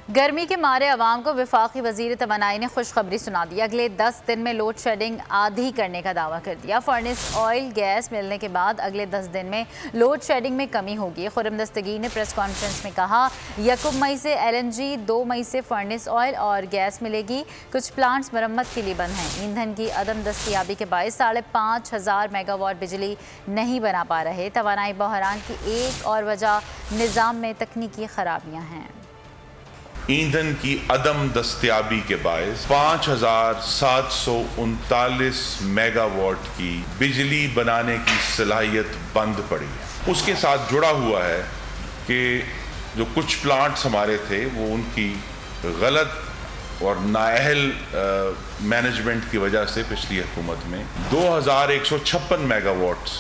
गर्मी के मारे अवाम को वफाकी वजीर तवानाई ने खुशखबरी सुना दी। अगले 10 दिन में लोड शेडिंग आधी करने का दावा कर दिया। फर्नेस ऑयल गैस मिलने के बाद अगले 10 दिन में लोड शेडिंग में कमी होगी। खुर्रम दस्तगीर ने प्रेस कॉन्फ्रेंस में कहा, 1 मई से LNG, 2 मई से फर्नेस ऑयल और गैस मिलेगी। कुछ प्लांट्स मरम्मत के लिए बंद हैं। ईंधन की अदम दस्तियाबी के बायस 5,500 मेगावाट बिजली नहीं बना पा रहे। तवानाई बहरान की एक और वजह निज़ाम में तकनीकी खराबियाँ हैं। ईंधन की अदम दस्तयाबी के बायस 5,739 मेगावाट की बिजली बनाने की सलाहियत बंद पड़ी है। उसके साथ जुड़ा हुआ है कि जो कुछ प्लांट्स हमारे थे वो उनकी गलत और नाअहल मैनेजमेंट की वजह से पिछली हुकूमत में 2,156 मेगावाट्स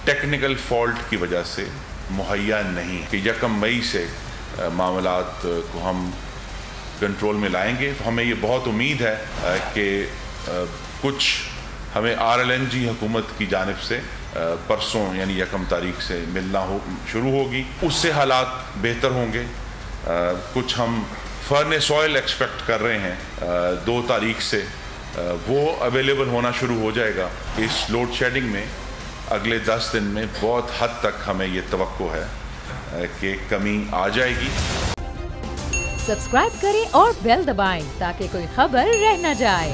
टेक्निकल फॉल्ट की वजह से मुहैया नहीं है। कि 1 मई से मामलात को हम कंट्रोल में लाएंगे। तो हमें ये बहुत उम्मीद है कि कुछ हमें RLNG हुकूमत की जानिब से परसों यानी 1 तारीख से मिलना शुरू होगी। उससे हालात बेहतर होंगे। कुछ हम फर्नेस ऑयल एक्सपेक्ट कर रहे हैं 2 तारीख से वो अवेलेबल होना शुरू हो जाएगा। इस लोड शेडिंग में अगले 10 दिन में बहुत हद तक हमें ये तवक्को है कि कमी आ जाएगी। सब्सक्राइब करें और बेल दबाएं ताकि कोई खबर रह न जाए।